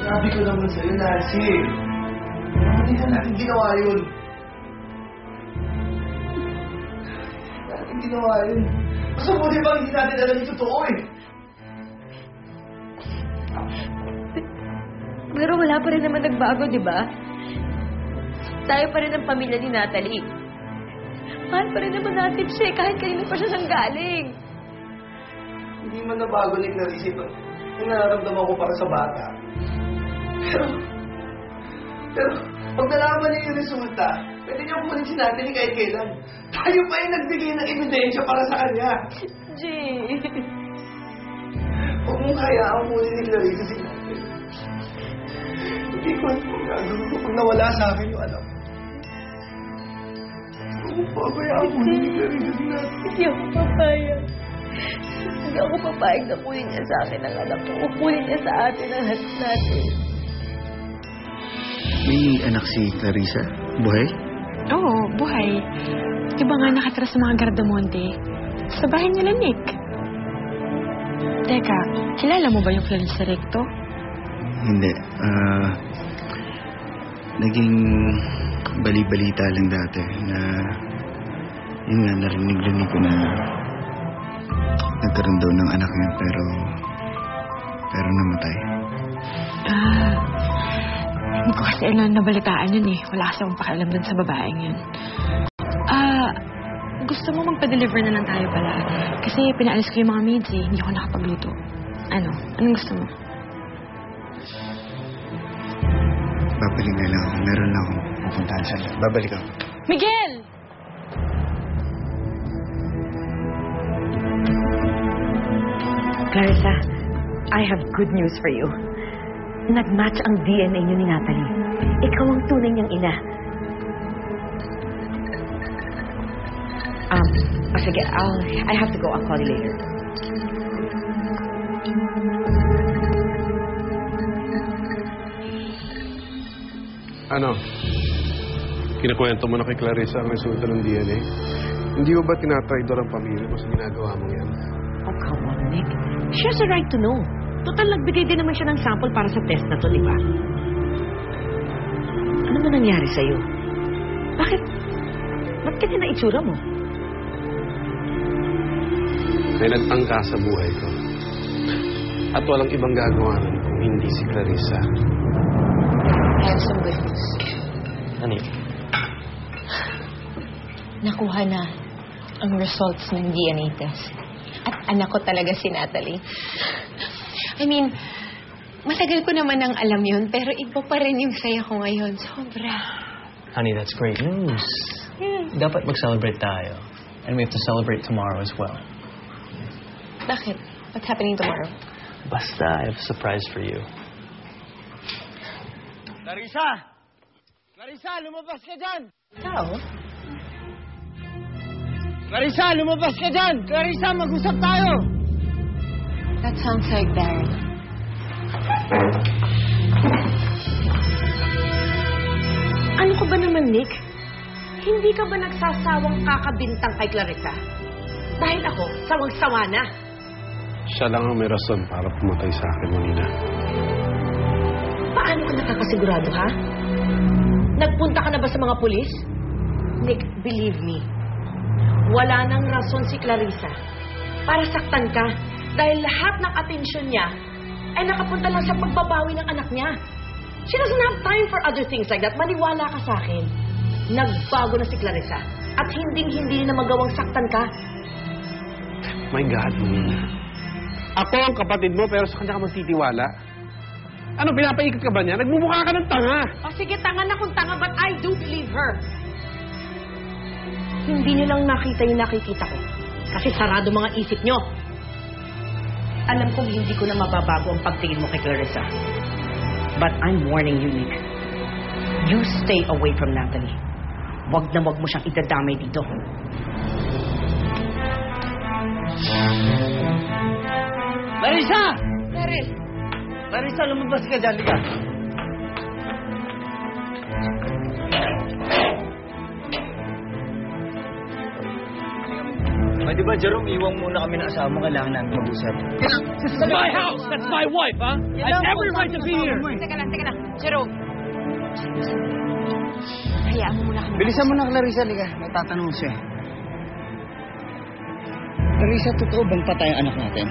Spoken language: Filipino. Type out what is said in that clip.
Sabi ko naman sa'yo, Nancy. Hindi na natin ginawa yun. Natin ginawa yun. Mas mabuti ba hindi natin alam yung totoo eh. Pero wala pa rin naman nagbago, di ba? Tayo pa rin ang pamilya ni Natalie. Mahal pa rin naman natin siya kahit kanino pa siya siyang galing. Hindi man nabago ni Clarice ito. Yung nararamdaman ko para sa bata. Pero, pag nalaman niya yung resulta, pwede niya kunin si Natalie kahit kailan. Tayo pa yung nagbigay ng ebidensya para sa kanya. Jay. Huwag mong hayaan kunin ni Clarice si Natalie. Hindi ko alam kung gagawin ko pag nawala sa akin yung alam. Huwag mong pabayaan kunin ni Clarice si Natalie. Hindi ako papayag. Hindi ako papayag na kunin niya sa akin ang anak ko. Kunin niya sa atin ang lahat natin. May anak si Clarissa? Buhay? Oo, buhay. Di ba nga nakatira sa mga Gardamonte? Sa bahay nila, Nick. Teka, kilala mo ba yung Clarissa Recto? Hindi. Naging bali-balita lang dati na yun nga, narinig ko na nagkaroon daw ng anak niya pero namatay. Hindi ko kasi alam nabalitaan yun eh. Wala kasi akong pakialam dun sa babaeng yun. Gusto mo magpa-deliver na lang tayo pala. Kasi pinaalis ko yung mga maids eh. Hindi ako nakapagluto. Anong gusto mo? Babalik na lang ako. Meron lang akong pupuntahan sa loob. Babalik ako. Miguel! Clarissa, I have good news for you. Nag-match ang DNA niyo ni Natalie. Ikaw ang tunay niyang ina. Sige, I have to go. I'll call you later. Ano? Kinakwento mo na kay Clarissa ang resulta ng DNA? Hindi mo ba tinatraidor ang pamilya mo sa ginagawa mo yan? Oh, come on, Nick. She has a right to know. Total, nagbigay din naman siya ng sample para sa test na to, di ba? Ano ba nangyari sa'yo? Ba't kanya na itsura mo? May nagtangka sa buhay ko. At walang ibang gagawa nun kung hindi si Clarissa. I have some good news. Ano yun? Nakuha na ang results ng DNA test. At anak ko talaga si Natalie. I mean, matagal ko naman ang alam yun, pero iba pa rin yung saya ko ngayon. Sobra. Honey, that's great news. Dapat mag-celebrate tayo. And we have to celebrate tomorrow as well. Bakit? What's happening tomorrow? Basta, I have a surprise for you. Clarissa! Clarissa, lumabas ka dyan! Ikaw? Clarissa, lumabas ka dyan! Clarissa, mag-usap tayo! That sounds like Darren. Ano ko ba naman, Nick? Hindi ka ba nagsasawang kakabintang kay Clarissa? Dahil ako, sawang-sawa na. Siya lang ang may rason para pumatay sa akin, Manina. Paano ka nakakasigurado, ha? Nagpunta ka na ba sa mga pulis? Nick, believe me, wala nang rason si Clarissa para saktan ka dahil lahat ng atensyon niya ay nakapunta lang sa pagbabawi ng anak niya. She doesn't have time for other things like that. Maniwala ka sa akin. Nagbago na si Clarissa at hinding-hindi na magawang saktan ka. My God, Manina. Ako ang kapatid mo pero sa kanya ka magtitiwala? Ano, pinapaikot ka ba niya? Nagmumukha ka ng tanga. O sige, tanga na kung tanga, but I do believe her. Hindi niyo lang nakita yung nakikita ko. Kasi sarado mga isip niyo. Alam kong hindi ko na mababago ang pagtingin mo kay Clarissa. But I'm warning you, Nick. You stay away from Natalie. Wag na wag mo siyang idadamay dito. Clarissa! Darren! Clarissa, lumabas ka dyan. Liga. Pwede ba, Jerome, iwang muna kami ng asawa mo. Kailangan namin mag-usap. This is my house! That's my wife, huh? I have every right to be here! Teka lang. Jerome. Hayaan mo muna kami. Bilisan mo na, Clarissa. Liga, may tatanong siya. Clarissa, totoo bang patay ang anak natin?